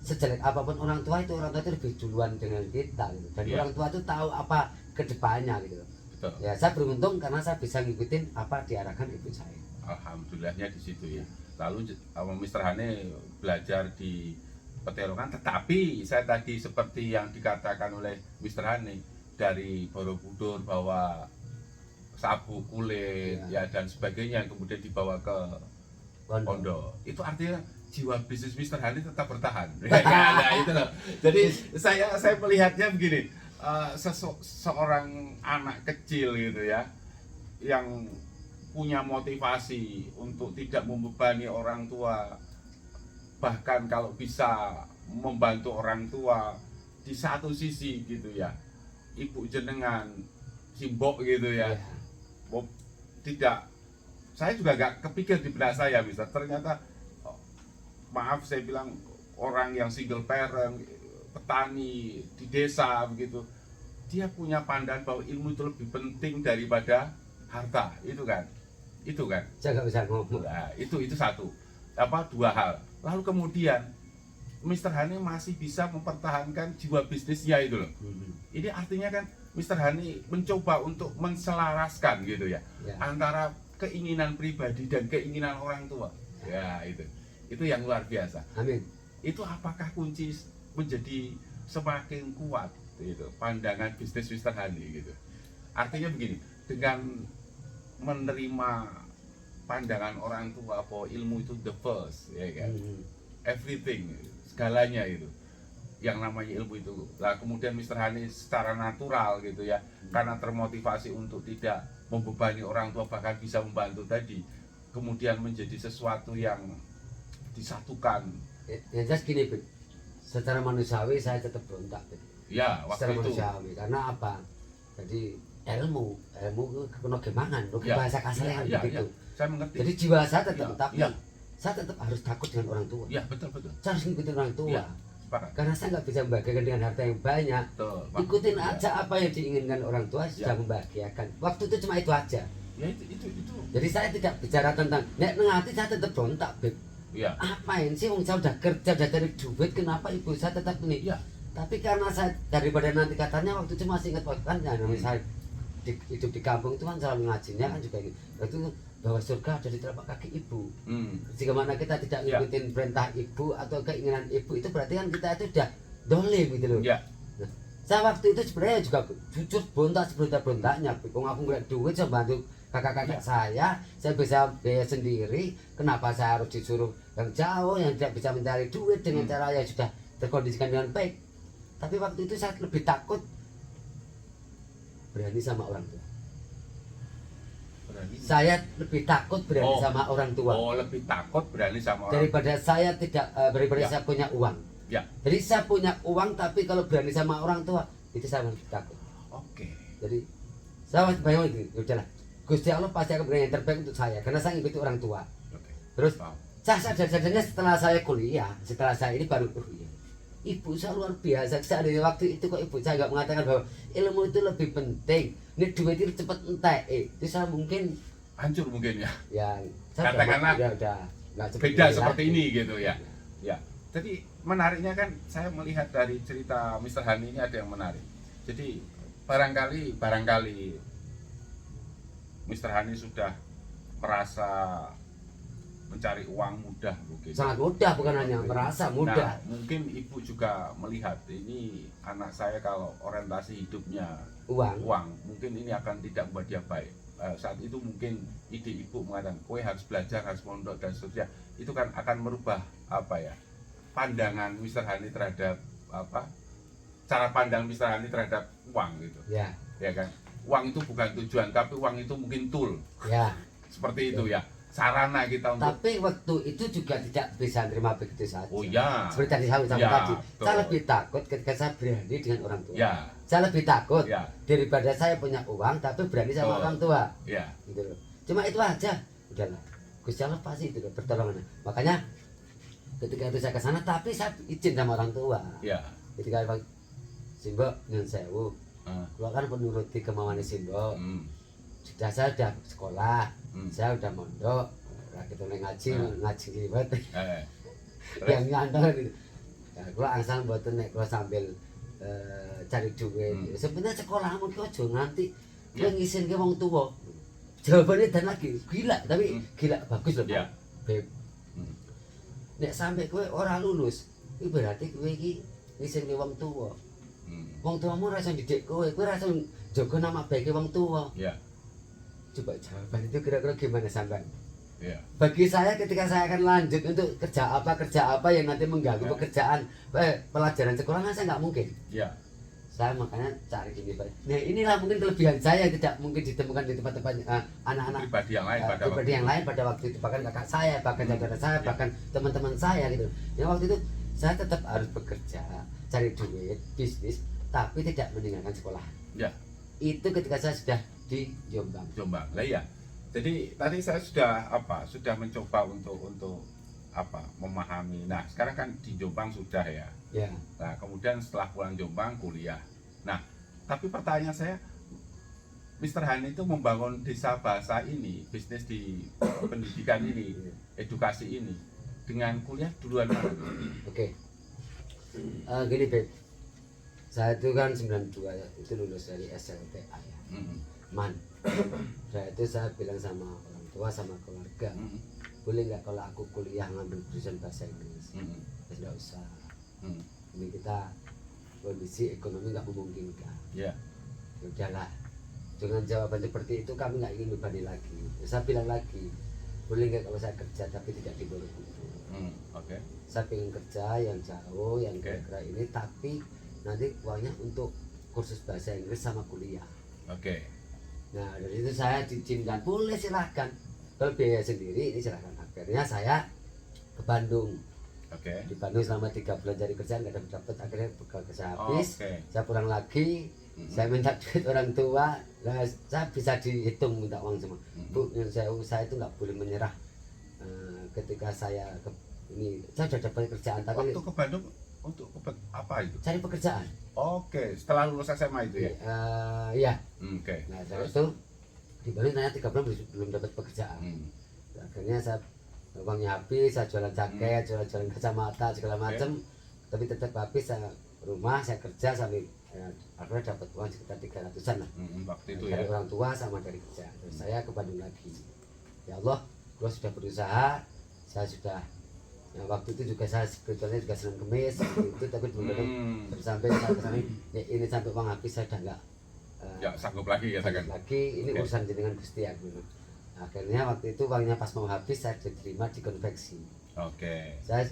sejelek apapun orang tua itu lebih duluan dengan kita gitu. Dan orang tua itu tahu apa kedepannya gitu. Betul. Ya saya beruntung karena saya bisa ngikutin apa diarahkan ibu saya. Alhamdulillahnya di situ ya. Lalu Mr. Hane belajar di Petelongan, tetapi saya tadi seperti yang dikatakan oleh Mr. Hane dari Borobudur bahwa sabuk kulit ya dan sebagainya kemudian dibawa ke Pondok. Itu artinya jiwa bisnis Mr. Hane tetap bertahan. Nah, itu loh. Jadi saya melihatnya begini, seorang anak kecil gitu ya yang punya motivasi untuk tidak membebani orang tua, bahkan kalau bisa membantu orang tua di satu sisi gitu ya, ibu jenengan simbok gitu ya. Tidak, saya juga gak kepikir di benak saya bisa ternyata maaf saya bilang orang yang single parent, petani di desa begitu, dia punya pandangan bahwa ilmu itu lebih penting daripada harta, itu kan. Saya nggak bisa ngomong. Nah, itu satu. Dua hal. Lalu kemudian Mr. Hani masih bisa mempertahankan jiwa bisnisnya itu loh. Ini artinya kan Mr. Hani mencoba untuk menselaraskan gitu ya, antara keinginan pribadi dan keinginan orang tua. Ya itu yang luar biasa. Amin. Itu apakah kunci menjadi semakin kuat gitu pandangan bisnis Mr. Hani gitu. Artinya begini, dengan menerima pandangan orang tua bahwa ilmu itu the first, ya kan, everything, segalanya itu, yang namanya ilmu itu. Lah kemudian Mr. Hani secara natural gitu ya, karena termotivasi untuk tidak membebani orang tua bahkan bisa membantu tadi, kemudian menjadi sesuatu yang disatukan. Ya jelas gini, Bud. Secara manusiawi saya tetap berontak, Bud. Ya waktu secara itu. Manusiawi, karena apa? Jadi ilmu kena gemangan, bahasa kasarnya begitu. Saya mengerti. Jadi jiwa saya tetap, tapi saya tetap harus takut dengan orang tua. Ya betul. Saya harus ngikutin orang tua. Karena saya nggak bisa membahagiakan dengan harta yang banyak. Ikutin aja apa yang diinginkan orang tua, sudah membahagiakan. Waktu itu cuma itu aja. Ya itu. Jadi saya tidak bicara tentang nek hati, saya tetap berontak, Beb. Apain sih wong saya udah kerja, udah cari duit, kenapa ibu saya tetap ini? Tapi karena saya daripada nanti katanya waktu itu masih ingat waktu kan ya, saya hidup di kampung itu kan selalu ngajinya kan juga ini. Itu bahwa surga ada di telapak kaki ibu. Jika mana kita tidak ngikutin perintah ibu atau keinginan ibu, itu berarti kan kita itu udah dolim gitu loh. Nah, saya waktu itu sebenarnya juga jujur bontak sebentar-bentaknya. Kok aku nggak duit saya bantu kakak-kakak saya bisa biaya sendiri. Kenapa saya harus disuruh yang jauh, yang tidak bisa mencari duit dengan cara yang sudah terkondisikan dengan baik? Tapi waktu itu saya lebih takut berani sama orang tua. Berani. Saya lebih takut berani Oh. sama orang tua Oh, lebih takut berani sama orang. daripada saya tidak daripada Ya. saya punya uang. Ya. Jadi saya punya uang tapi kalau berani sama orang tua itu saya lebih takut. Oke. Jadi saya bayangin gini, udahlah. Gusti Allah pasti akan berikan yang terbaik untuk saya karena saya ngikuti orang tua. Oke. Terus Paham. saya sadar-sadarnya setelah saya kuliah, setelah saya ini baru iya. Ibu saya luar biasa. Seandainya waktu itu kok ibu saya nggak mengatakan bahwa ilmu itu lebih penting. Ini duit itu cepat entek. Itu saya mungkin Hancur mungkin ya. saya Katakanlah udah nggak Beda ini seperti lagi. ini gitu ya. Ya. Jadi menariknya kan saya melihat dari cerita Mr. Hani ini ada yang menarik. Jadi barangkali Mr. Hani sudah merasa mencari uang mudah mungkin. Sangat mudah, bukan hanya merasa mudah. Nah, mungkin ibu juga melihat ini anak saya kalau orientasi hidupnya Uang. mungkin ini akan tidak membuat dia baik. Saat itu mungkin ide ibu mengatakan, kowe harus belajar, harus mondok dan seterusnya. Itu kan akan merubah apa ya? Pandangan Mr. Hani terhadap apa? Cara pandang Mr. Hani terhadap uang gitu. Ya, Ya kan? Uang itu bukan tujuan, tapi uang itu mungkin tool. ya. Seperti itu ya. Sarana kita untuk Tapi waktu itu juga tidak bisa terima begitu saja. Oh ya. Seperti tadi saya ucapkan Ya, tadi, betul. saya lebih takut ketika saya berani dengan orang tua. Ya, Saya lebih takut ya, daripada saya punya uang tapi berani sama Betul. orang tua. ya. Gitu loh. Cuma itu aja. Udahlah. Gusti Allah pasti itu loh pertolongannya. Makanya ketika itu saya ke sana tapi saya izin sama orang tua. Ya. Ketika Bang Simbo nyun sewu, Ah, gua kan menuruti kemauan Simbo. hmm, Saya udah sekolah, hmm. saya udah mondok, lagi tuh ngaji liwat. Eh, Yang terus, nyantol gitu. Ya, gua angsal mboten nek gua sambil cari duit. Hmm. Sebenarnya sekolahmu ki aja nganti Ya. kowe ngisinke wong tuwa. Jawabannya dan lagi gila, tapi Hmm. gila bagus loh. Ya. Pak. Beb. Hmm. Nek sampai kowe ora lulus, itu berarti kowe iki ngisinke wong tuwa. hmm, Wong tuamu ora iso didik kowe ora iso jaga nama baik wong tuwa. ya, Coba jawaban itu kira-kira gimana sampean? ya, Bagi saya ketika saya akan lanjut untuk kerja apa yang nanti mengganggu Ya. pekerjaan pelajaran sekolah kan saya nggak mungkin. ya, Saya makanya cari gini Pak. Nah inilah mungkin kelebihan saya yang tidak mungkin ditemukan di tempat-tempat anak-anak pribadi yang lain pada pribadi yang lain pada waktu itu, bahkan kakak saya, bahkan saudara saya, Ya. bahkan teman-teman saya gitu. Yang waktu itu saya tetap harus bekerja, cari duit, bisnis, tapi tidak meninggalkan sekolah. Ya. Itu ketika saya sudah di Jombang. Jombang. Lah ya. Jadi tadi saya sudah mencoba untuk apa? Memahami. Nah, sekarang kan di Jombang sudah ya. Ya. Nah, kemudian setelah pulang Jombang kuliah. Nah, tapi pertanyaan saya, Mr. Hani itu membangun desa bahasa ini, bisnis di pendidikan ini, edukasi ini, dengan kuliah duluan mana? Oke. Gini Beb, saya itu kan 92 ya, itu lulus dari SLTA ya, Hmm, MAN. Saya bilang sama orang tua sama keluarga, hmm, boleh nggak kalau aku kuliah ngambil jurusan bahasa Inggris? hmm, Ya nggak usah. hmm. Ini kita kondisi ekonomi nggak memungkinkan. Ya, Ya udahlah. Dengan jawaban seperti itu kami nggak ingin membebani lagi. Saya bilang lagi, boleh nggak kalau saya kerja tapi tidak di Borobudur? oke. Saya pengen kerja yang jauh, yang Oke. kira-kira ini, tapi nanti uangnya untuk kursus bahasa Inggris sama kuliah. Oke. Nah dari itu saya diizinkan, boleh silahkan. Kalau biaya sendiri ini silahkan. Akhirnya saya ke Bandung. Oke. Di Bandung selama 3 bulan cari kerjaan nggak dapat, akhirnya bekal saya habis. Oke. Saya pulang lagi, Hmm, saya minta duit orang tua. Nah, saya bisa dihitung minta uang semua. hmm. Bu, saya itu nggak boleh menyerah. Ketika saya ini saya sudah dapat kerjaan tapi Waktu ke Bandung untuk apa itu? cari pekerjaan. Oke, setelah lulus SMA itu ya. Iya. Oke. Nah, saya Terus? itu di Bandung ternyata 3 bulan belum dapat pekerjaan. Hmm, Akhirnya saya uangnya habis, saya jualan jaket, jualan kacamata segala Oke. macam. Tapi tetap habis, saya rumah, saya kerja sambil akhirnya dapat uang sekitar 300-an lah. waktu itu Dari ya. orang tua sama dari kerja. Terus saya ke Bandung lagi. Ya Allah, gue sudah berusaha, saya sudah waktu itu juga saya sebetulnya juga Senin Kemis itu, tapi benar-benar Hmm, sampai saat kesana ini sampai uang habis saya udah nggak ya sanggup lagi ya kan. lagi, ini Oke. urusan dengan Gusti aku. Akhirnya waktu itu uangnya pas mau habis saya diterima di konveksi. Oke. Saya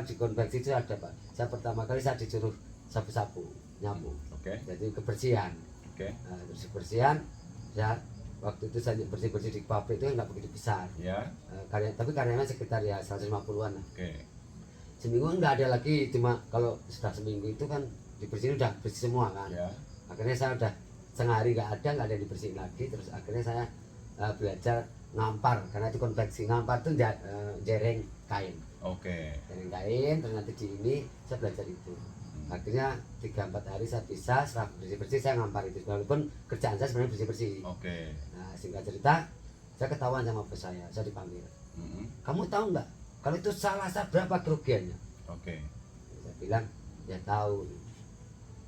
di konveksi itu ada Pak. Saya pertama kali saya disuruh sapu-sapu, nyapu. Oke. Jadi kebersihan. Oke. Terus kebersihan, saya waktu itu saya bersih-bersih di pabrik itu nggak begitu besar. Ya. Tapi karyawannya sekitar ya 150-an lah. Oke. Seminggu nggak ada lagi, cuma kalau sudah seminggu itu kan dibersihin udah bersih semua kan. Ya. Akhirnya saya udah setengah hari nggak ada yang dibersihin lagi, terus akhirnya saya belajar ngampar, karena itu konveksi. Ngampar itu jereng kain. Oke. Jereng kain, terus nanti di ini saya belajar itu. Akhirnya 3-4 hari saya bisa, setelah bersih-bersih saya ngampar itu, walaupun kerjaan saya sebenarnya bersih-bersih. Oke. Nah, singkat cerita, saya ketahuan sama bos saya dipanggil. Kamu tahu nggak kalau itu salah saya berapa kerugiannya? Oke. Saya bilang, ya tahu.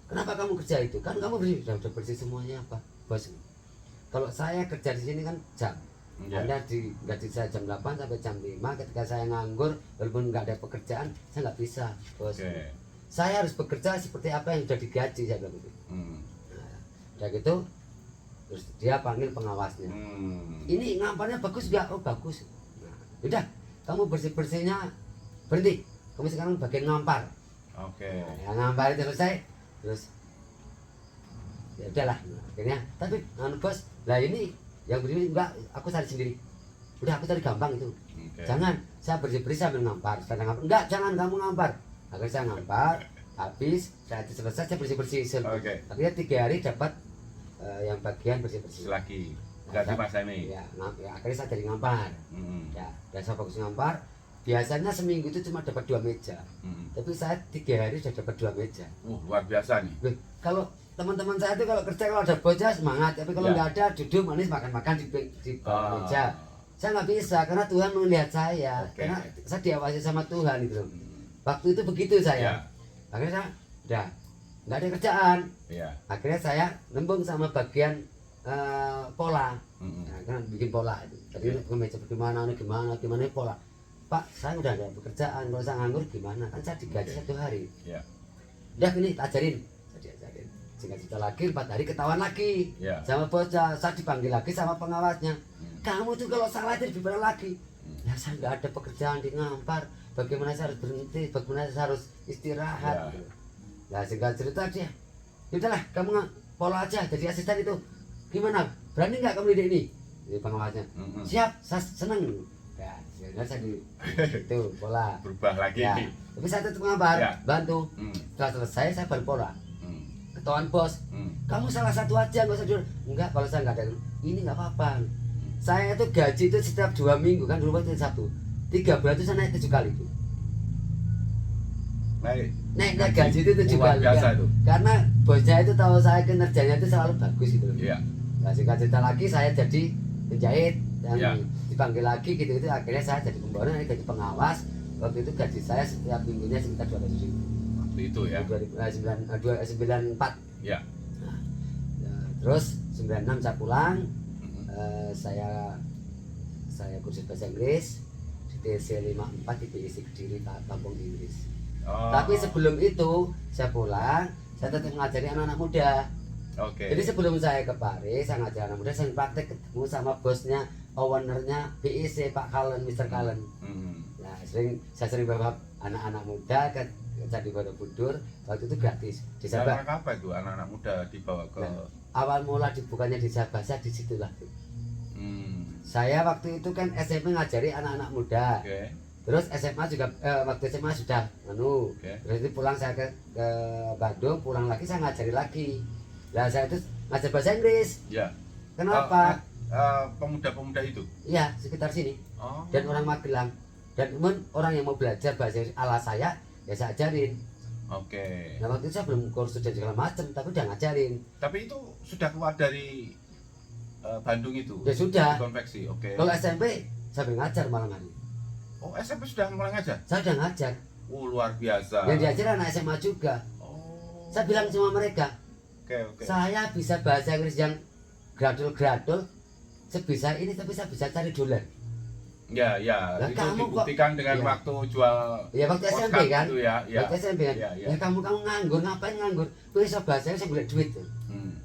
Kenapa kamu kerja itu? Kan kamu udah bersih semuanya apa, bos? Kalau saya kerja di sini kan jam. Ya. Anda gaji saya jam 8 sampai jam 5. Ketika saya nganggur, walaupun nggak ada pekerjaan, saya nggak bisa, bos. Oke. Saya harus bekerja seperti apa yang sudah digaji, saya bilang gitu. Nah, udah gitu, terus dia panggil pengawasnya. Ini ngamparnya bagus nggak? Oh bagus. Nah, udah, kamu bersih-bersihnya berhenti. Kamu sekarang bagian ngampar. Oke. Nah, yang ngampar itu selesai, terus ya udahlah. Nah, akhirnya, tapi bos, lah ini yang begini enggak, aku cari sendiri. Udah, aku cari gampang itu. Oke. Jangan, saya bersih-bersih sambil ngampar. Saya ngampar. Enggak, jangan kamu ngampar. Akhirnya saya ngampar, habis saat itu selesai saya bersih-bersih. Oke. Akhirnya 3 hari dapat yang bagian bersih-bersih. Lagi. Ganti Mas Emi. Ya, akhirnya saya jadi ngampar. Ya, dan saya fokus ngampar. Biasanya seminggu itu cuma dapat 2 meja. Tapi saya 3 hari sudah dapat 2 meja. Luar biasa nih. Loh, kalau teman-teman saya itu kalau kerja kalau ada bosnya semangat, tapi kalau Ya. nggak ada duduk manis makan-makan di bawah meja. Saya nggak bisa karena Tuhan melihat saya. Oke. Karena saya diawasi sama Tuhan itu. Waktu itu begitu saya. Ya. Akhirnya saya udah nggak ada kerjaan. Ya. Akhirnya saya nembung sama bagian pola. Nah, kan bikin pola itu. Tadi Ya. ke meja gimana pola. Pak, saya udah ada pekerjaan, kalau saya nganggur gimana? Kan saya digaji Oke. 1 hari. Ya. Udah gini, tak ajarin. Saya diajarin. Singkat cerita lagi, 4 hari ketahuan lagi. Ya. Sama bosnya, saya dipanggil lagi sama pengawasnya. Kamu tuh kalau salah itu dibilang lagi. Ya saya nggak ada pekerjaan di ngampar. Bagaimana saya harus berhenti? Bagaimana saya harus istirahat? Ya. Nah singkat cerita dia, udahlah kamu pola aja jadi asisten itu. Gimana? Berani nggak kamu ide ini? Ini pengawasnya. Siap, saya seneng. Ya, sebenarnya saya di itu pola. Berubah lagi. Ya, tapi saya tetap ngampar, Ya. bantu. Setelah selesai saya baru pola. Ketahuan bos, kamu salah satu aja nggak usah dulu. Enggak, kalau saya nggak ada ini nggak apa-apa. Saya itu gaji itu setiap 2 minggu kan dulu itu Sabtu. 3 bulan itu saya naik 7 kali itu. Naiknya gaji itu 7 Luar kali. biasa Kan? itu. Karena bosnya itu tahu saya kinerjanya itu selalu bagus gitu. Iya. Nah, singkat cerita lagi saya jadi penjahit dan Ya. dipanggil lagi gitu-gitu. Akhirnya saya jadi pembawa, jadi pengawas. Waktu itu gaji saya setiap minggunya sekitar 200.000. Waktu itu ya. 94. Ya. Terus 96 saya pulang. Saya kursus bahasa Inggris di TC 54 di BIC Kediri, Kampung Inggris. Oh. Tapi sebelum itu saya pulang, saya tetap mengajari anak-anak muda. Oke. Jadi sebelum saya ke Paris, saya ngajar anak muda, saya praktek ketemu sama bosnya, ownernya BIC, Pak Kalen, Mr. Kalen. Nah, saya sering bawa anak-anak muda ke Candi Borobudur. Waktu itu gratis di Sabah. Anak apa itu anak-anak muda dibawa ke? Nah, awal mula dibukanya di Sabah, saya disitulah tuh. Saya waktu itu kan SMP ngajari anak-anak muda. Oke. Terus SMA juga waktu SMA sudah Oke. Terus itu pulang saya ke Bandung, pulang lagi saya ngajari lagi. Lah saya itu ngajar bahasa Inggris. Ya. Kenapa? Pemuda-pemuda itu. Iya, sekitar sini. Oh. Dan orang Magelang. Dan orang yang mau belajar bahasa Inggris ala saya, ya saya ajarin. Oke. Nah waktu itu saya belum kursus dan segala macam, tapi udah ngajarin. Tapi itu sudah keluar dari Bandung itu. Ya sudah. Di konveksi. Oke. Kalau SMP saya belum ngajar malam hari. Oh, SMP sudah mulai ngajar? Saya udah ngajar. Oh, luar biasa. Yang diajar anak SMA juga. Oh. Saya bilang sama mereka, Oke. saya bisa bahasa Inggris yang gradul-gradul sebisa ini, tapi saya bisa cari dolar. Ya. Lah, Itu kamu dibuktikan dengan Ya. waktu jual Ya waktu SMP podcast kan. itu ya. Waktu SMP kan. Ya. Ya kamu nganggur, ngapain nganggur? Gue bisa bahasa Inggris boleh duit tuh.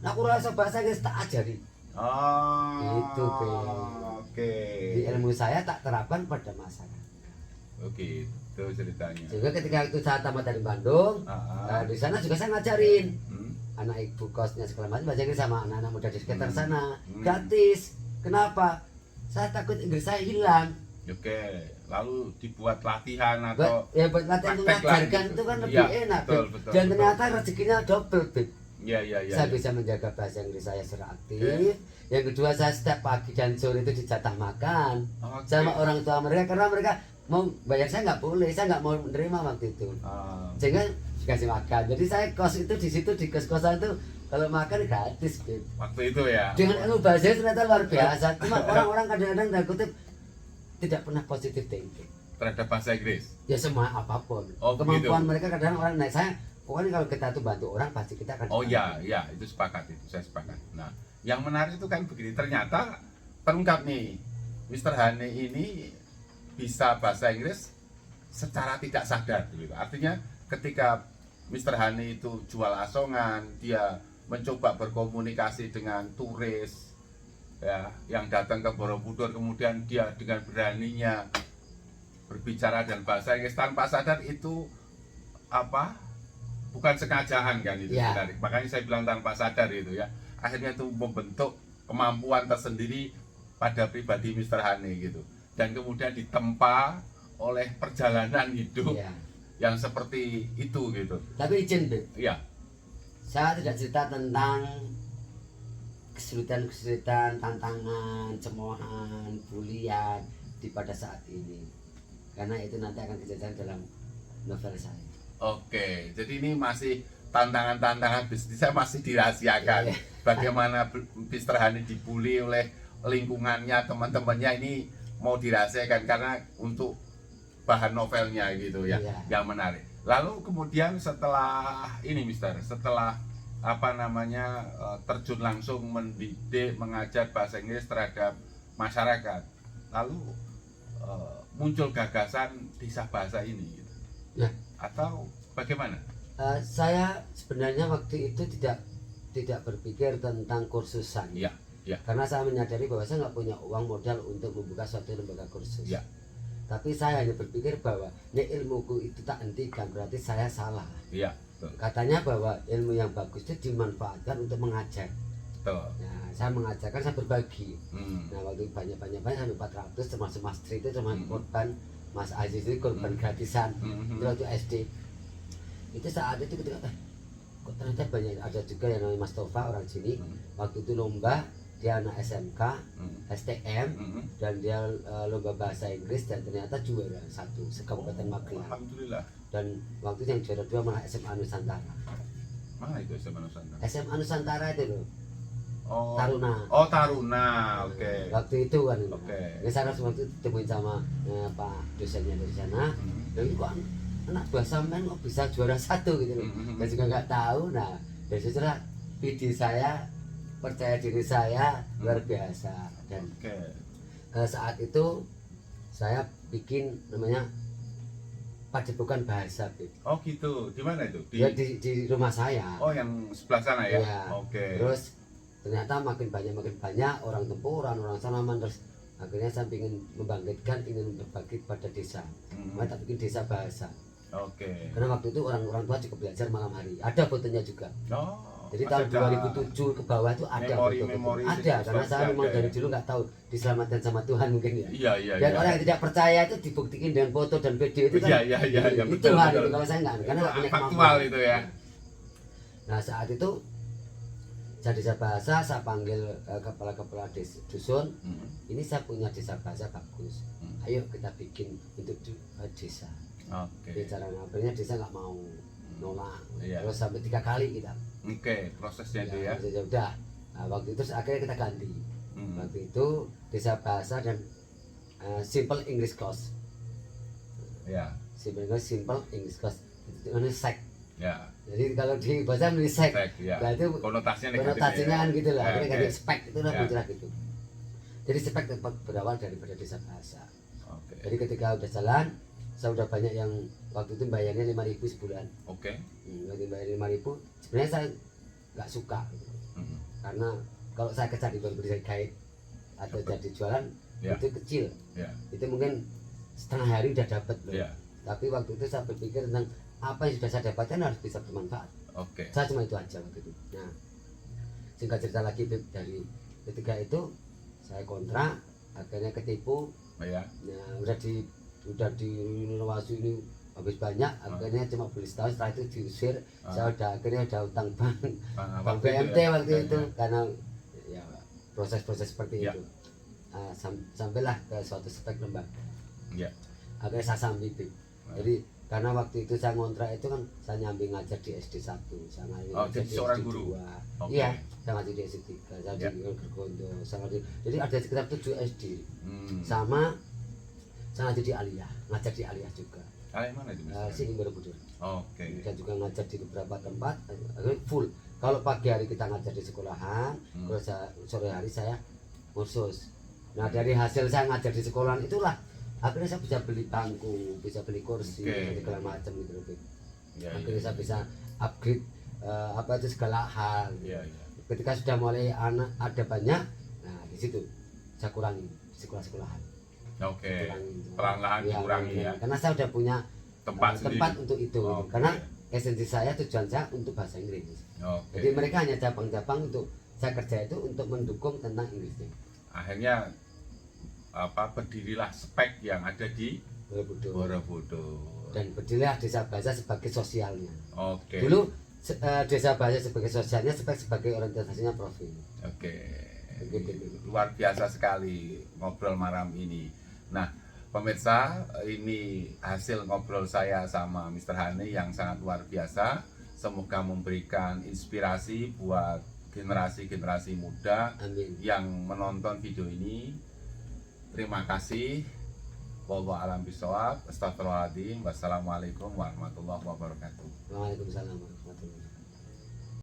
Nah, aku rasa bahasa Inggris tak ajari. Oh. Itu, Pe. Oke. Di ilmu saya tak terapkan pada masyarakat. Oke, itu ceritanya. Sehingga ketika itu saya tamat dari Bandung, di sana juga saya ngajarin anak ibu kosnya segala macam bahasa Inggris sama anak-anak muda di sekitar sana, gratis. Kenapa? Saya takut Inggris saya hilang. Oke, lalu dibuat latihan Buat, atau ya buat latihan praktek lah mengajarkan gitu. itu kan lebih Iya, enak. betul, Beb. betul, Dan betul. ternyata rezekinya double, Beb. Iya, iya, iya. Saya iya. bisa menjaga bahasa Inggris saya secara aktif. Oke. Yang kedua, saya setiap pagi dan sore itu dijatah makan Oke. sama orang tua mereka, karena mereka mau bayar saya nggak boleh, saya nggak mau menerima waktu itu. Ah, Sehingga dikasih makan. Jadi saya kos itu di situ di kos-kosan itu kalau makan gratis, Beb. waktu itu ya. Dengan ilmu bahasa ternyata luar biasa. Cuma orang-orang kadang-kadang tanda kutip tidak pernah positif thinking. Terhadap bahasa Inggris. Ya semua apapun. Oh, Kemampuan begitu. mereka kadang orang naik saya. Pokoknya kalau kita tuh bantu orang pasti kita akan. Oh iya, iya, itu sepakat itu, saya sepakat. Nah, yang menarik itu kan begini, ternyata terungkap nih, Mr. Hane ini bisa bahasa Inggris secara tidak sadar gitu. Artinya ketika Mr. Hane itu jual asongan, dia mencoba berkomunikasi dengan turis ya yang datang ke Borobudur, kemudian dia dengan beraninya berbicara dan bahasa Inggris tanpa sadar itu apa? Bukan sengajaan kan itu Ya. sebenarnya. Makanya saya bilang tanpa sadar itu ya. Akhirnya itu membentuk kemampuan tersendiri pada pribadi Mr. Hane gitu. Dan kemudian ditempa oleh perjalanan hidup Iya. yang seperti itu gitu. Tapi izin, Beb. Iya. Saya tidak cerita tentang kesulitan-kesulitan, tantangan, cemoohan, bulian di pada saat ini. Karena itu nanti akan dijelaskan dalam novel saya. Oke, jadi ini masih tantangan-tantangan bisnisnya masih dirahasiakan. Iya. Bagaimana Mr. Hane dibully oleh lingkungannya, teman-temannya ini mau dirahasiakan karena untuk bahan novelnya gitu ya, Iya. yang menarik. Lalu kemudian setelah ini Mister, setelah apa namanya terjun langsung mendidik, mengajar bahasa Inggris terhadap masyarakat, lalu muncul gagasan desa bahasa ini gitu. Ya. Atau bagaimana? Saya sebenarnya waktu itu tidak berpikir tentang kursusan. Iya, iya. Karena saya menyadari bahwa saya nggak punya uang modal untuk membuka suatu lembaga kursus. Iya. Tapi saya hanya berpikir bahwa nek ilmuku itu tak hentikan, berarti saya salah. Iya, betul. Katanya bahwa ilmu yang bagus itu dimanfaatkan untuk mengajar. Betul. Nah, saya mengajarkan, saya berbagi. Hmm. Nah, waktu banyak sampai 400 termasuk Mas Tri itu termasuk Hmm. korban, Mas Aziz itu korban gratisan. Hmm. Itu waktu SD. Itu saat itu ketika kok ternyata banyak, ada juga yang namanya Mas Tova orang sini. Hmm. Waktu itu lomba, dia anak SMK, Hmm. STM, Hmm. dan dia lomba bahasa Inggris dan ternyata juara 1 sekabupaten Magelang. Alhamdulillah. Dan waktu itu yang juara 2 malah SMA Nusantara. Mana itu SMA Nusantara? SMA Nusantara itu loh, Oh. Taruna. Oh, Taruna. Oke. Waktu itu kan. Oke. Ini saya harus waktu itu temuin sama Pak dosennya dari sana. Hmm. Dan ini kok anak buah sampean kok bisa juara 1 gitu loh. Hmm. Saya juga nggak tahu. Nah, dari situlah PD saya, percaya diri saya luar biasa. Dan Oke. saat itu saya bikin namanya Padepokan Bahasa, Beb. Oh gitu. Di mana itu? Ya di rumah saya. Oh, yang sebelah sana ya? Iya. Oke. Terus ternyata makin banyak orang tempuran, orang Salaman, terus akhirnya saya ingin membangkitkan, ingin berbagi pada desa. Hmm. Maka tak bikin desa bahasa. Oke. Karena waktu itu orang-orang tua cukup belajar malam hari. Ada fotonya juga. Oh. Jadi masih tahun ada 2007 ke bawah itu ada memori-memori foto-foto. Ada, siswa karena saya memang ada dari ya? dulu nggak tahu diselamatkan sama Tuhan mungkin ya. Iya, iya, Dan iya. orang yang tidak percaya itu dibuktikan dengan foto dan video itu kan. Iya, iya, iya, iya, itu betul, hari betul. itu kalau saya nggak, karena nggak punya Faktual kemampuan. itu ya. Nah saat itu saya desa bahasa, saya panggil kepala-kepala dusun. Hmm. Ini saya punya desa bahasa bagus. Hmm. Ayo kita bikin untuk desa. Oke. Bicara akhirnya desa nggak mau nolak. Iya. Terus sampai 3 kali kita. Oke, prosesnya itu ya. Ya udah. Nah, waktu itu akhirnya kita ganti. Hmm. Waktu itu desa bahasa dan simple English course. Ya, Simple English course. Itu sek. ya. Jadi kalau di bahasa menulis sek. Sek, ya. Nah, itu Konotasinya negatif. konotasinya kan gitu lah. Ya, Akhirnya oke. ganti spek itu lah Ya. muncullah gitu. Jadi spek tempat berawal daripada desa bahasa. Oke. Jadi ketika udah jalan, saya udah banyak yang waktu itu bayarnya 5.000 sebulan. Oke. Waktu bayar 5.000, sebenarnya saya nggak suka gitu. Hmm. Karena kalau saya kerja di berdiri guide atau jadi jualan Ya. itu kecil, Ya. itu mungkin setengah hari udah dapat loh. Ya. Tapi waktu itu saya berpikir tentang apa yang sudah saya dapatkan harus bisa bermanfaat. Oke. Saya cuma itu aja waktu itu. Nah, singkat cerita lagi Beb, dari ketika itu Saya kontrak, akhirnya ketipu. Ya. Nah, udah di renovasi ini habis banyak, akhirnya cuma beli setahun, setelah itu diusir. Saya akhirnya udah utang bank bank BMT waktu itu karena ya proses-proses seperti itu. Sampailah ke suatu spek lembaga. Ya. Akhirnya saya sambitin. Jadi karena waktu itu saya ngontrak itu kan saya nyambi ngajar di SD 1, saya ngajar jadi di seorang SD guru. 2. Iya, saya ngajar di SD 3, saya di Gergondo, jadi ada sekitar 7 SD. Sama saya ngajar di Aliyah juga. Aliyah mana itu? Sini Borobudur. Oke. Saya juga ngajar di beberapa tempat, full. Kalau pagi hari kita ngajar di sekolahan, kalau sore hari saya kursus. Nah dari hasil saya ngajar di sekolahan itulah akhirnya saya bisa beli bangku, bisa beli kursi, segala macam gitu loh. Akhirnya saya bisa upgrade apa itu segala hal. Ketika sudah mulai anak ada banyak, nah di situ saya kurangi sekolah-sekolahan. Perlahan-lahan dikurangi ya. Karena saya sudah punya tempat untuk itu. Karena esensi saya, tujuan saya untuk bahasa Inggris. Jadi mereka hanya cabang-cabang untuk saya kerja itu untuk mendukung tentang Inggrisnya. Akhirnya berdirilah spek yang ada di Borobudur. Dan berdirilah Desa Bahasa sebagai sosialnya. Oke. Dulu Desa Bahasa sebagai sosialnya, spek sebagai orientasinya profil. Oke. Luar biasa sekali ngobrol malam ini. Nah, pemirsa, ini hasil ngobrol saya sama Mr. Hani yang sangat luar biasa. Semoga memberikan inspirasi buat generasi-generasi muda. Amin. Yang menonton video ini. Terima kasih. Wallahu a'lam bishawab. Astagfirullahaladzim. Wassalamualaikum warahmatullahi wabarakatuh. Waalaikumsalam warahmatullahi wabarakatuh.